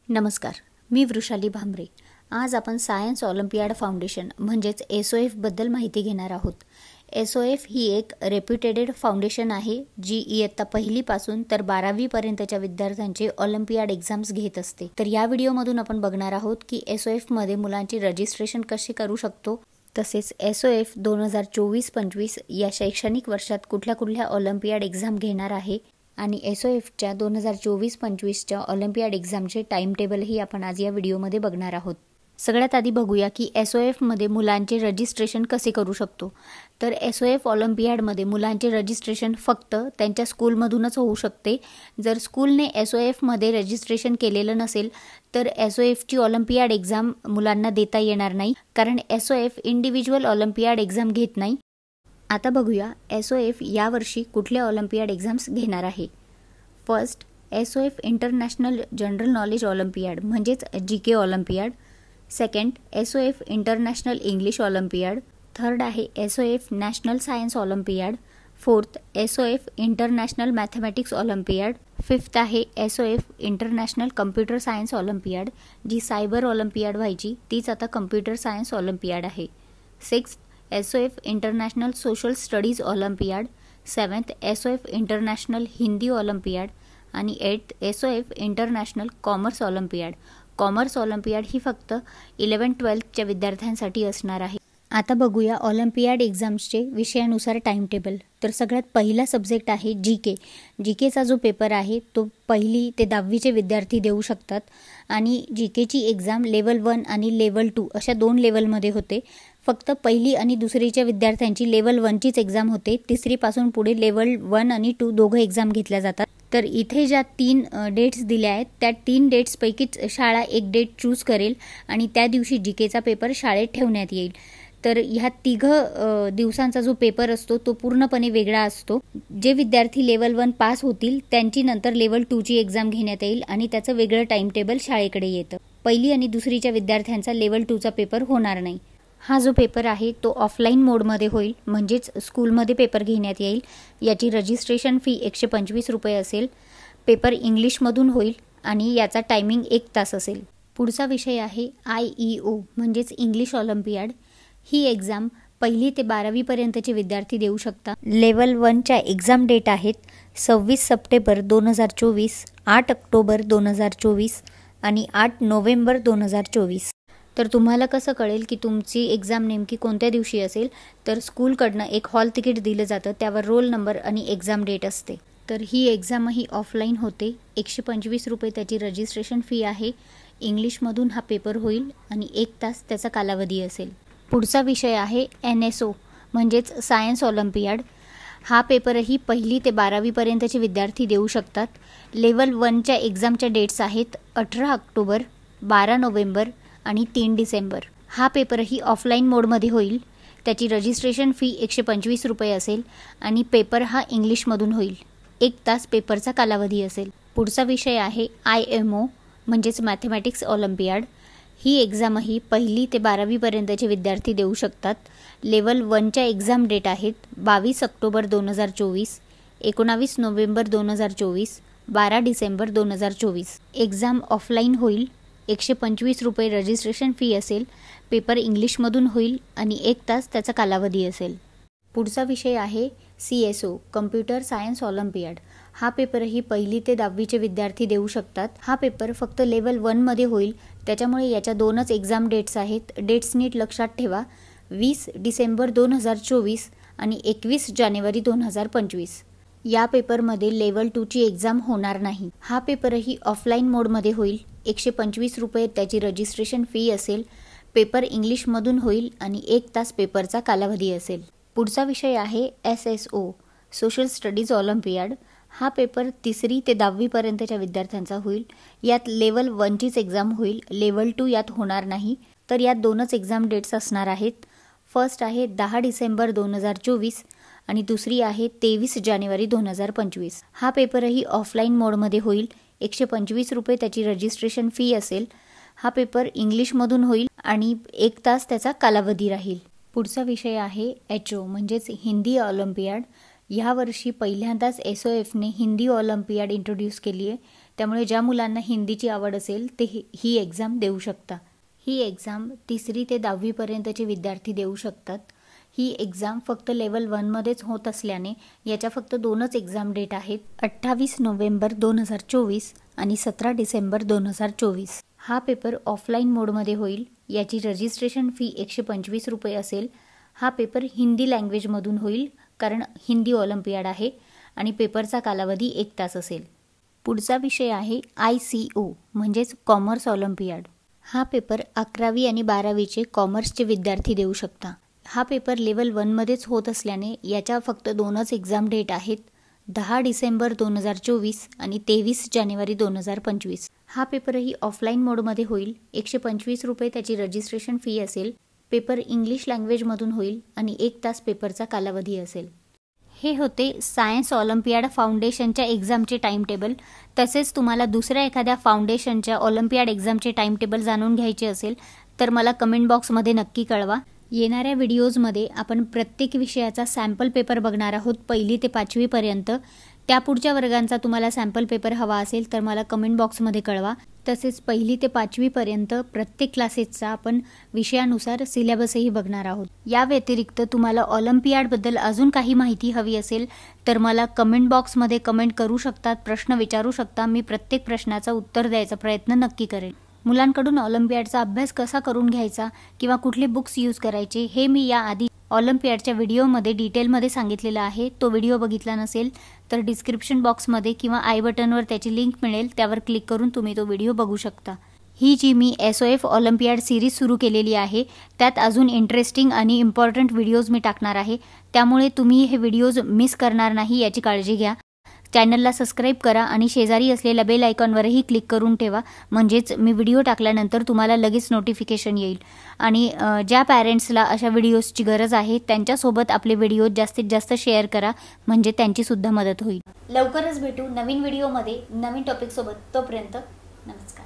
नमस्कार, मी वृषाली भामरे. आज आपण सायन्स ऑलिम्पियाड फाउंडेशन म्हणजेच SOF बद्दल माहिती घेणार आहोत. SOF ही एक रेप्युटेड फाउंडेशन आहे जी इयत्ता पहिलीपासून तर 12वीपर्यंतच्या विद्यार्थ्यांचे ऑलिम्पियाड एक्झाम्स घेत असते. तर या व्हिडिओमधून आपण बघणार आहोत की SOFमध्ये मुलांची रजिस्ट्रेशन कशी करू शकतो, तसेच SOF 2024-25 या शैक्षणिक वर्षात कुठल्या ऑलिम्पियाड एक्झाम घेणार आहे आणि SOFच्या 2024-25च्या ऑलिम्पियाड एक्झामचे टाइम टेबलही आपण आज या व्हिडिओमध्ये बघणार आहोत. सगळ्यात आधी बघूया की SOFमध्ये मुलांचे रजिस्ट्रेशन कसे करू शकतो. तर SOF ऑलिम्पियाडमध्ये मुलांचे रजिस्ट्रेशन फक्त त्यांच्या स्कूलमधूनच होऊ शकते. जर स्कूलने SOFमध्ये रजिस्ट्रेशन केलेलं नसेल तर SOFची ऑलिम्पियाड एक्झाम मुलांना देता येणार नाही, कारण SOF इंडिव्हिज्युअल ऑलिम्पियाड एक्झाम घेत नाही. आता बघूया SOF यावर्षी कुठल्या ऑलिम्पियाड एक्झाम्स घेणार आहे. First, SOF international general knowledge olympiad म्हणजेच GK olympiad. Second, SOF international English olympiad. Third आहे SOF national science olympiad. Fourth, SOF international mathematics olympiad. Fifth आहे SOF international computer science olympiad. जी cyber olympiad व्हायची तीच आता computer science olympiad आहे. Sixth, SOF international social studies olympiad. Seventh, SOF international Hindi olympiad. आणि eighth, SOF international commerce olympiad. Commerce olympiad ही फक्त 11-12च्या विद्यार्थ्यांसाठी असणार आहे. आता बघूया ऑलिम्पियाड एक्झाम्सचे विषयानुसार टाइम टेबल. तर सगळ्यात पहिला सब्जेक्ट आहे GK. GKचा जो पेपर आहे तो 1ली ते 10वीचे विद्यार्थी देऊ शकतात आणि GKची एक्झाम लेवल 1 आणि लेवल 2 अशा 2 लेवलमध्ये होते. फक्त 1ली आणि 2रीच्या विद्यार्थ्यांची लेवल 1चीच एक्झाम होते. 3रीपासून पुढे लेवल 1 आणि 2 दोघं एक्झाम घेतल्या जातात. तर इथे ज्या 3 डेट्स दिल्या आहेत त्या 3 डेट्सपैकीच शाळा एक डेट चूज करेल आणि त्या दिवशी GKचा पेपर शाळेत ठेवण्यात येईल. तर ह्या 3 दिवसांचा जो पेपर असतो तो पूर्णपणे वेगळा असतो. जे विद्यार्थी लेवल 1 पास होतील त्यांची नंतर लेवल 2ची एक्झाम घेण्यात येईल आणि त्याचं वेगळं टाइम टेबल शाळेकडे येतं. 1ली आणि 2रीच्या विद्यार्थ्यांचा लेवल 2चा पेपर होणार नाही. हा जो पेपर आहे तो ऑफलाईन मोडमध्ये होईल, म्हणजेच स्कूलमध्ये पेपर घेण्यात येईल. याची रजिस्ट्रेशन फी 125 रुपये असेल. पेपर इंग्लिशमधून होईल आणि याचा टायमिंग 1 तास असेल. पुढचा विषय आहे IEO म्हणजेच इंग्लिश ऑलिम्पियाड. ही एक्झाम 1ली ते 12वीपर्यंतचे विद्यार्थी देऊ शकतात. लेवल 1च्या एक्झाम डेट आहेत 26 सप्टेंबर 2024, 8 ऑक्टोबर 2024 आणि 8 नोव्हेंबर 2024. तर तुम्हाला कसं कळेल की तुमची एक्झाम नेमकी कोणत्या दिवशी असेल, तर स्कूलकडनं एक हॉल तिकीट दिलं जातं, त्यावर रोल नंबर आणि एक्झाम डेट असते. तर ही एक्झामही ऑफलाईन होते. 125 रुपये त्याची रजिस्ट्रेशन फी आहे. इंग्लिशमधून हा पेपर होईल आणि 1 तास त्याचा कालावधी असेल. पुढचा विषय आहे NSO म्हणजेच सायन्स ऑलिम्पियाड. हा पेपरही 1ली ते 12वीपर्यंतचे विद्यार्थी देऊ शकतात. लेवल 1च्या एक्झामच्या डेट्स आहेत 18 ऑक्टोबर, 12 नोव्हेंबर आणि 3 डिसेंबर. हा पेपरही ऑफलाईन मोडमध्ये होईल. त्याची रजिस्ट्रेशन फी 125 रुपये असेल आणि पेपर हा इंग्लिशमधून होईल. 1 तास पेपरचा कालावधी असेल. पुढचा विषय आहे IMO म्हणजेच मॅथमॅटिक्स ऑलिम्पियाड. ही एक्झामही 1ली ते 12वीपर्यंतचे विद्यार्थी देऊ शकतात. लेवल 1च्या एक्झाम डेट आहेत 22 October 2024, 19 November 2024, 12 December 2024. Exam offline होईल. 125 रुपये रजिस्ट्रेशन फी असेल. पेपर इंग्लिशमधून होईल आणि 1 तास त्याचा कालावधी असेल. पुढचा विषय आहे CSO कम्प्युटर सायन्स ऑलिम्पियाड. हा पेपरही 1ली ते 10वीचे विद्यार्थी देऊ शकतात. हा पेपर फक्त लेवल 1मध्ये होईल, त्याच्यामुळे याच्या 2च एक्झाम डेट्स आहेत. डेट्स नीट लक्षात ठेवा, 20 डिसेंबर 2024 आणि 21 जानेवारी 2025. या पेपरमध्ये लेवल 2ची एक्झाम होणार नाही. हा पेपरही ऑफलाईन मोडमध्ये होईल. 125 रुपये त्याची रजिस्ट्रेशन फी असेल. पेपर इंग्लिशमधून होईल आणि 1 तास पेपरचा कालावधी असेल. पुढचा विषय आहे SSO सोशल स्टडीज ऑलिम्पियाड. हा पेपर 3री ते 10वीपर्यंतच्या विद्यार्थ्यांचा होईल. यात लेवल 1चीच एक्झाम होईल. लेवल 2 यात होणार नाही. तर यात 2च एक्झाम डेट्स असणार आहेत. फर्स्ट आहे 10 डिसेंबर 2024 आणि दुसरी आहे 23 जानेवारी 2025. हा पेपरही ऑफलाईन मोडमध्ये होईल. 125 रुपये त्याची रजिस्ट्रेशन फी असेल. हा पेपर इंग्लिशमधून होईल आणि 1 तास त्याचा कालावधी राहील. पुढचा विषय आहे HO म्हणजेच हिंदी ऑलिम्पियाड. ह्या वर्षी पहिल्यांदाच SOFने हिंदी ऑलिम्पियाड इंट्रोड्यूस केली आहे. त्यामुळे ज्या मुलांना हिंदीची आवड असेल ते ही एक्झाम देऊ शकता. ही एक्झाम 3री ते 10वीपर्यंतचे विद्यार्थी देऊ शकतात. ही एक्झाम फक्त लेवल 1मध्येच होत असल्याने याच्या फक्त 2च एक्झाम डेट आहेत, 28 नोव्हेंबर 2024 आणि 17 डिसेंबर 2024. हा पेपर ऑफलाईन मोडमध्ये होईल. याची रजिस्ट्रेशन फी 125 रुपये असेल. हा पेपर हिंदी लँग्वेजमधून होईल कारण हिंदी ऑलिम्पियाड आहे आणि पेपरचा कालावधी 1 तास असेल. पुढचा विषय आहे ICO म्हणजेच कॉमर्स ऑलिम्पियाड. हा पेपर 11वी आणि 12वीचे कॉमर्सचे विद्यार्थी देऊ शकता. हा पेपर लेवल 1मध्येच होत असल्याने याच्या फक्त 2च एक्झाम डेट आहेत, 10 डिसेंबर 2024 आणि 23 जानेवारी 2025. हा पेपरही ऑफलाईन मोडमध्ये होईल. 125 रुपये त्याची रजिस्ट्रेशन फी असेल. पेपर इंग्लिश लँग्वेजमधून होईल आणि 1 तास पेपरचा कालावधी असेल. हे होते सायन्स ऑलिम्पियाड फाउंडेशनच्या एक्झामचे टाईमटेबल. तसेच तुम्हाला दुसऱ्या एखाद्या फाउंडेशनच्या ऑलिम्पियाड एक्झामचे टाईमटेबल जाणून घ्यायचे असेल तर मला कमेंट बॉक्समध्ये नक्की कळवा. येणाऱ्या व्हिडिओजमध्ये आपण प्रत्येक विषयाचा सॅम्पल पेपर बघणार आहोत 1ली ते 5वीपर्यंत. त्यापुढच्या वर्गांचा तुम्हाला सॅम्पल पेपर हवा असेल तर मला कमेंट बॉक्समध्ये कळवा. तसेच 1ली ते 5वीपर्यंत प्रत्येक क्लासेसचा आपण विषयानुसार सिलेबसही बघणार आहोत. या व्यतिरिक्त तुम्हाला ऑलिम्पियाडबद्दल अजून काही माहिती हवी असेल तर मला कमेंट बॉक्समध्ये कमेंट करू शकतात, प्रश्न विचारू शकता. मी प्रत्येक प्रश्नाचं उत्तर द्यायचा प्रयत्न नक्की करेन. मुलांकडून ऑलिम्पियाडचा अभ्यास कसा करून घ्यायचा किंवा कुठले बुक्स यूज करायचे हे मी याआधी ऑलिम्पियाडच्या व्हिडिओमध्ये डिटेलमध्ये सांगितलेलं आहे. तो व्हिडिओ बघितला नसेल तर डिस्क्रिप्शन बॉक्समध्ये किंवा आय बटनवर त्याची लिंक मिळेल, त्यावर क्लिक करून तुम्ही तो व्हिडिओ बघू शकता. ही जी मी SOF ऑलिम्पियाड सिरीज सुरू केलेली आहे त्यात अजून इंटरेस्टिंग आणि इम्पॉर्टंट व्हिडिओज मी टाकणार आहे, त्यामुळे तुम्ही हे व्हिडिओज मिस करणार नाही याची काळजी घ्या. चॅनलला सबस्क्राईब करा आणि शेजारी असलेल्या बेल आयकॉनवरही क्लिक करून ठेवा, म्हणजेच मी व्हिडिओ टाकल्यानंतर तुम्हाला लगेच नोटिफिकेशन येईल. आणि ज्या पॅरेंट्सला अशा व्हिडिओजची गरज आहे त्यांच्यासोबत आपले व्हिडिओ जास्तीत जास्त शेअर करा, म्हणजे त्यांचीसुद्धा मदत होईल. लवकरच भेटू नवीन व्हिडिओमध्ये नवीन टॉपिकसोबत. तोपर्यंत नमस्कार.